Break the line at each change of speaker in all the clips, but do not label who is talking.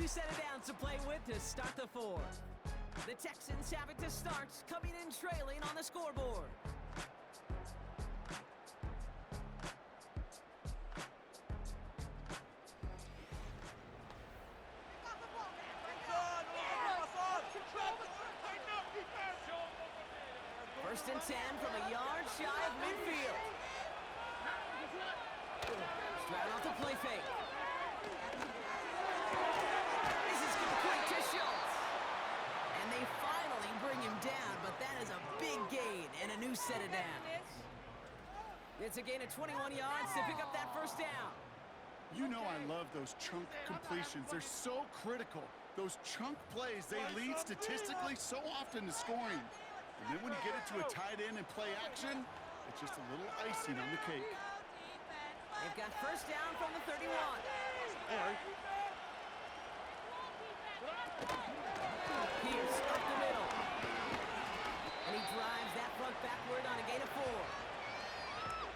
Two set of downs to play with to start the fourth. The Texans have it to start, coming in trailing on the scoreboard. First and 10 from a yard shy of midfield. Stroud off the play fake. This is complete to Schultz. And they finally bring him down, but that is a big gain and a new set of downs. It's a gain of 21 yards to pick up that first down.
You know I love those chunk completions. They're so critical. Those chunk plays, they lead statistically so often to scoring. And then when you get it to a tight end and play action, it's just a little icing on the cake.
They've got first down from the 31. Pierce up the middle. And he drives that front backward on a gain of 4.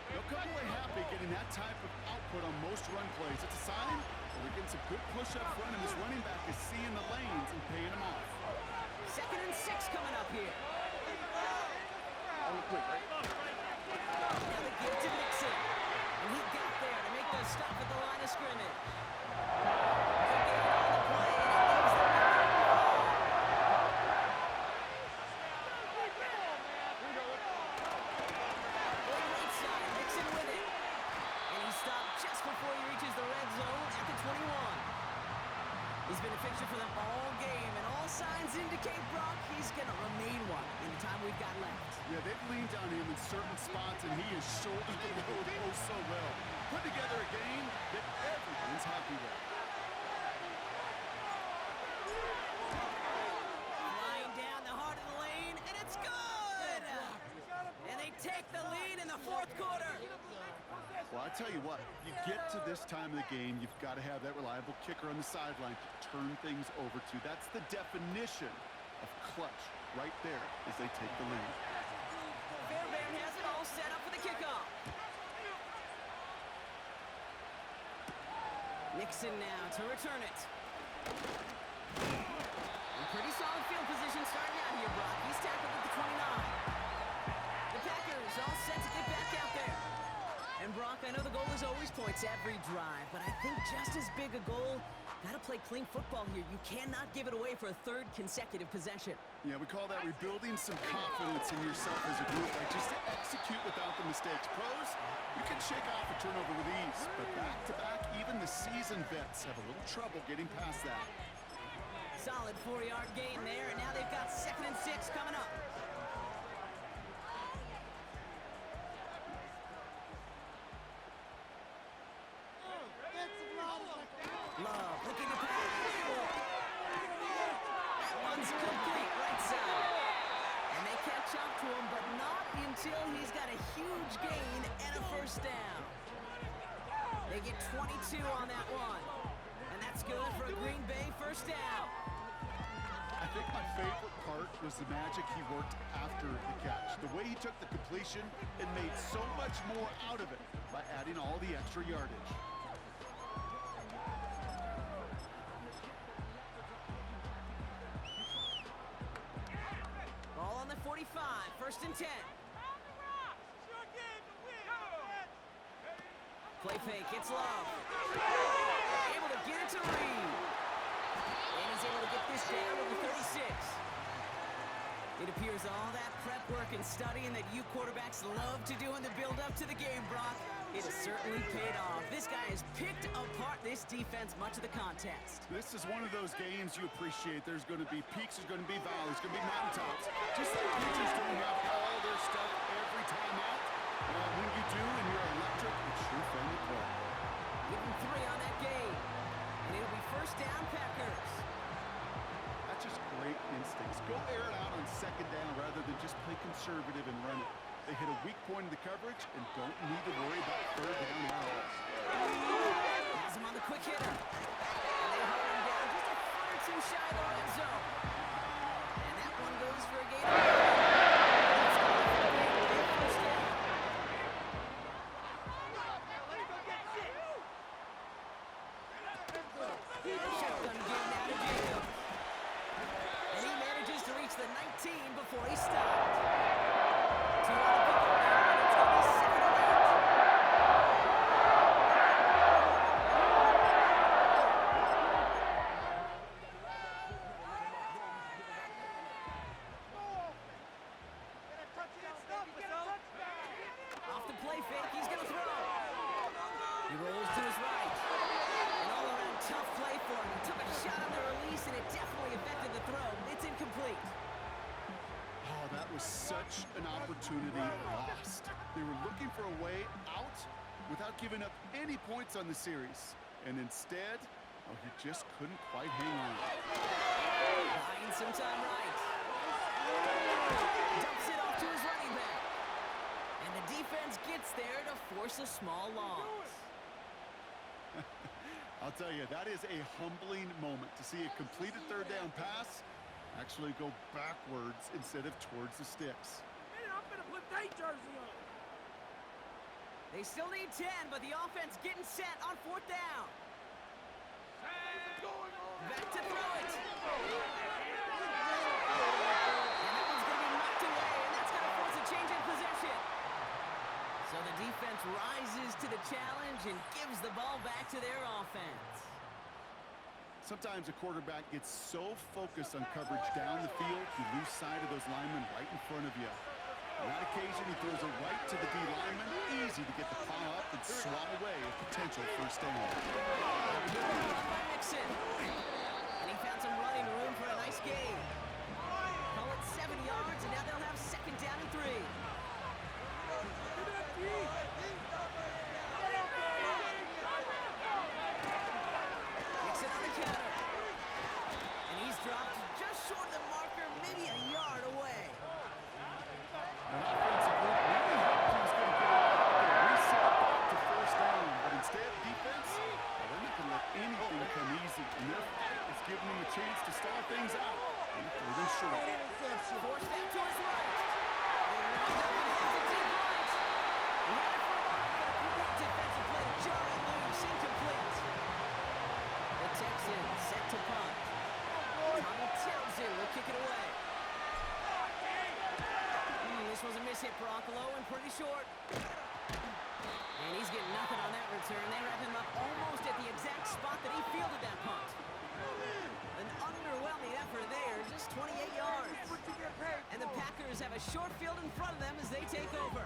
They'll come away happy getting that type of output on most run plays. It's a sign that they're getting some good push up front, and this running back is seeing the lanes and paying them off.
2nd and 6 coming up here. Now the give to Nixon. And he got there to make the stop at the line of scrimmage. They're getting on the play, and it leaves them at 35. Right side, Nixon with it. And he stopped just before he reaches the red zone at the 21. He's been a fixture for them all game, and all signs indicate, Brock, he's going to remain one in the time we've got left.
Yeah, they've leaned on him in certain spots, and he has shouldered the load oh so well. Put together a game that everyone's happy with.
Flying down the heart of the lane, and it's good! And they take the lead in the fourth quarter.
Well, I tell you what, you get to this time of the game, you've got to have that reliable kicker on the sideline to turn things over to. That's the definition of clutch right there as they take the lead.
Fairbairn has it all set up for the kickoff. Nixon now to return it. A pretty solid field position starting out here, Brock. He's tackled at the 29. The Packers all set to get back out there. And Brock, I know the goal is always points every drive, but I think just as big a goal, gotta play clean football here. You cannot give it away for a third consecutive possession.
Yeah, we call that rebuilding some confidence in yourself as a group. Like just to execute without the mistakes. Pros, you can shake off a turnover with ease, but back-to-back, even the seasoned vets have a little trouble getting past that.
Solid 4-yard gain there, and now they've got 2nd and 6 coming up. Love looking to pass. That one's complete right side. And they catch up to him, but not until he's got a huge gain and a first down. They get 22 on that one. And that's good for a Green Bay first down.
I think my favorite part was the magic he worked after the catch. The way he took the completion and made so much more out of it by adding all the extra yardage.
Ball on the 45, 1st and 10. Play fake, it's Love. Able to get it to Reed. And he's able to get this down to the 36. It appears all that prep work and studying that you quarterbacks love to do in the build-up to the game, Brock, it has certainly paid off. This guy has picked apart this defense much of the contest.
This is one of those games you appreciate. There's going to be peaks, there's going to be valleys, there's going to be mountaintops. Just like pitchers don't have all their stuff every time out. When you do and you're electric, it's sure fun to play.
Give him 3 on that game. And it'll be first down, Packers.
That's just great instincts. Go air it out on 2nd down rather than just play conservative and run it. They hit a weak point in the coverage and don't need to worry about 3rd down at all.
Has him on the quick hitter. And they hold him down just a foot or two shy of the red zone. And that one goes for a gain. First down. Shotgun game now 15 before he stopped. 2 on the pickup now, and it's going to be 2nd and 8. Off the play fake, he's going to throw. He rolls to his right. An all-around tough play for him. He took a shot on the release, and it definitely affected the throw. It's incomplete.
Oh, that was such an opportunity lost. They were looking for a way out without giving up any points on the series. And instead, oh, he just couldn't quite hang on.
Buying some time right. Dumps it off to his running back. And the defense gets there to force a small loss.
I'll tell you, that is a humbling moment to see a completed third down pass actually go backwards instead of towards the sticks.
Man, I'm gonna put that jersey on.
They still need 10, but the offense getting set on 4th down. Back to throw it. And that one's going to be knocked away, and that's going to force a change in possession. So the defense rises to the challenge and gives the ball back to their offense.
Sometimes a quarterback gets so focused on coverage down the field, you lose sight of those linemen right in front of you. On that occasion, he throws it right to the D lineman. Easy to get the paw up and swat away a potential first down.
By Mixon. And he found some running room for a nice gain. Call it 7 yards, and now they'll have 2nd down and 3. Mixon on the counter. And he's dropped just short of the marker, maybe a yard away.
An offensive group really hoped he was going to get a reset back to first down, but instead, defense, well, they're not going to let anything come easy, and their fight is giving them a chance to stall things out. And they're them short.
Force back to his right. They wind up and has a deep right. He had it for a while, but a great defensive play to jar it loose, incomplete. The Texans set to punt. Tommy Townsend will kick it away. This was a miss-hit, Broccolo, and pretty short. And he's getting nothing on that return. They wrap him up almost at the exact spot that he fielded that punt. An underwhelming effort there, just 28 yards. And the Packers have a short field in front of them as they take over.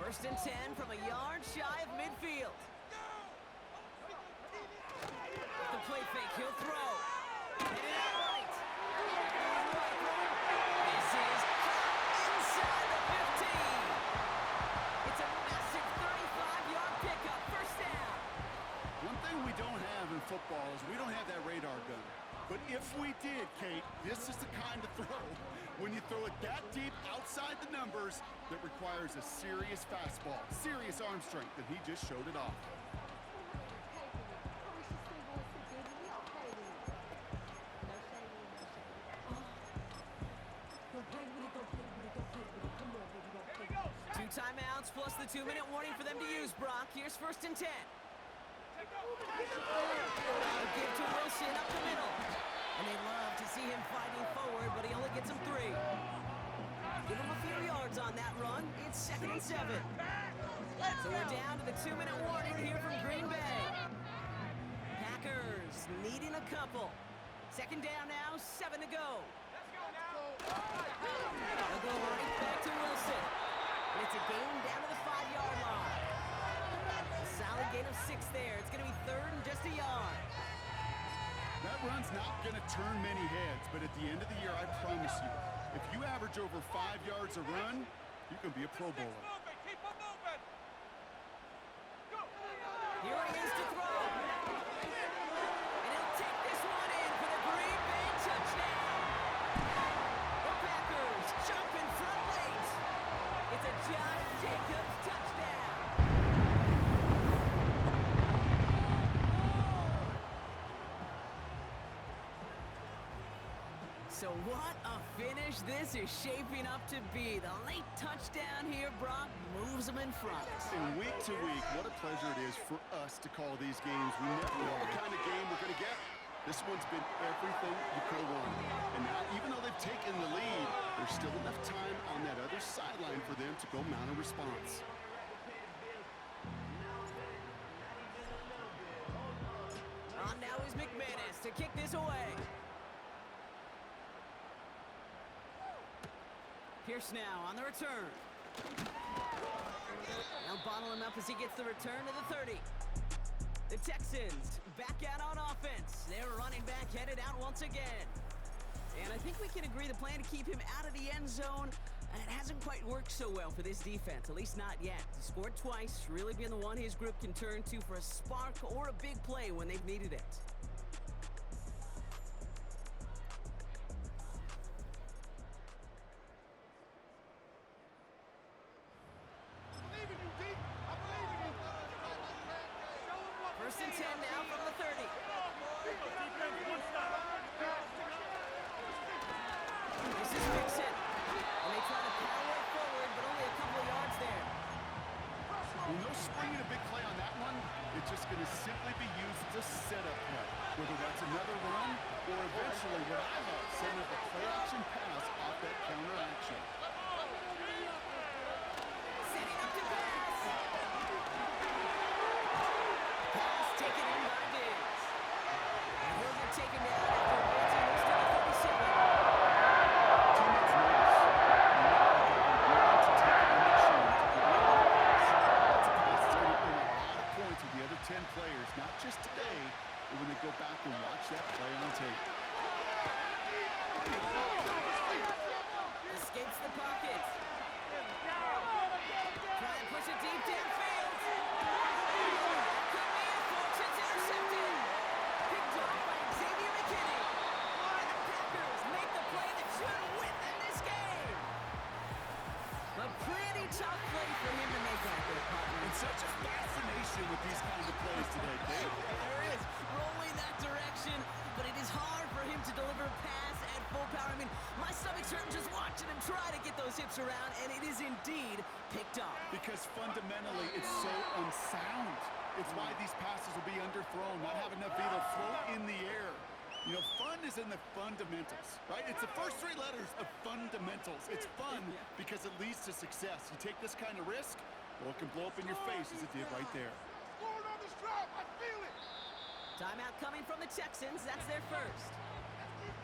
First and 10 from a yard shy of midfield. With the play fake, he'll throw. Hit it out right. This is inside the 15. It's a massive 35-yard pickup, first down.
One thing we don't have in football is we don't have that radar gun. But if we did, Kate, this is the kind of throw, when you throw it that deep outside the numbers, that requires a serious fastball, serious arm strength, and he just showed it off.
Two timeouts plus the 2-minute warning for them to use, Brock. Here's first and 10. A give to Wilson up the middle. And they love to see him fighting forward, but he only gets him 3. Give him a few yards on that run. It's 2nd and 7. So we're down to the 2-minute warning here from Green Bay. Packers needing a couple. 2nd down now, 7 to go. They'll go right back to Wilson. And it's a gain down to the 5-yard line. A solid gain of 6 there. It's going to be 3rd and just a yard.
That run's not going to turn many heads, but at the end of the year, I promise you, if you average over 5 yards a run, you can be a Pro Bowler.
Here he is to throw. And he'll take this one in for the Green Bay touchdown. The Packers jump in front late. It's a Josh Jacobs touchdown. So what a finish this is shaping up to be. The late touchdown here, Brock, moves them in front.
And week to week, what a pleasure it is for us to call these games. We never know what kind of game we're going to get. This one's been everything you could have wanted. And now, even though they've taken the lead, there's still enough time on that other sideline for them to go mount a response.
On now is McManus to kick this away. Pierce now on the return. Now bottle him up as he gets the return to the 30. The Texans back out on offense. Their running back headed out once again. And I think we can agree the plan to keep him out of the end zone, it hasn't quite worked so well for this defense, at least not yet. He scored twice, really been the one his group can turn to for a spark or a big play when they've needed it. First and 10 now from the 30. This is Mixon. And they try to power it forward, but only a couple of yards there.
Well, no springing a big play on that one. It's just going to simply be used as a setup play. Whether that's another run or eventually what I love, setting up a play-action pass off that counter action.
Setting up to pass. Pass taken in by Diggs. And he'll get taken down after advancing this to the 37.
Teammates notice. Willing to take ownership to get rid of the pass. That's a pass that's going to bring a lot of points with the other 10 players, not just today, but when they go back and watch that play on tape.
Escapes the pocket. Try and push it deep downfield. Could be a force. It's intercepted. Picked off by Xavier McKinney. And the Packers make the play that should win them this game. A pretty tough play for him to make that there, partner.
And such a fascination with these kinds of plays today, Dave.
There is rolling that direction, but it is hard for him to deliver a pass at full power. I mean, my stomach's hurting just watching him try to get those hips around, and it is indeed picked up.
Because fundamentally, it's so unsound. It's why these passes will be underthrown, not have enough either float in the air. You know, fun is in the fundamentals, right? It's the first three letters of fundamentals. It's fun because it leads to success. You take this kind of risk, well, it can blow up in your face as it did right there.
Scoring on this drive, I feel it.
Timeout coming from the Texans. That's their first.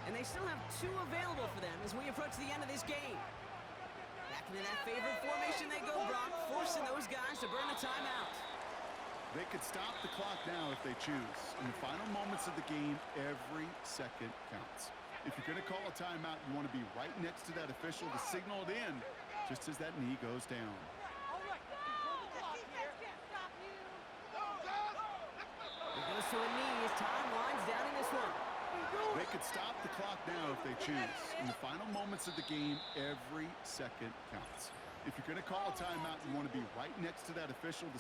And they still have two available for them as we approach the end of this game. Back into that favorite formation they go, Brock, forcing those guys to burn a timeout.
They could stop the clock now if they choose. In the final moments of the game, every second counts. If you're going to call a timeout, you want to be right next to that official to signal it in, just as that knee goes down.
It goes to a knee as time winds down in this one.
They could stop the clock now if they choose. In the final moments of the game, every second counts. If you're going to call a timeout, you want to be right next to that official to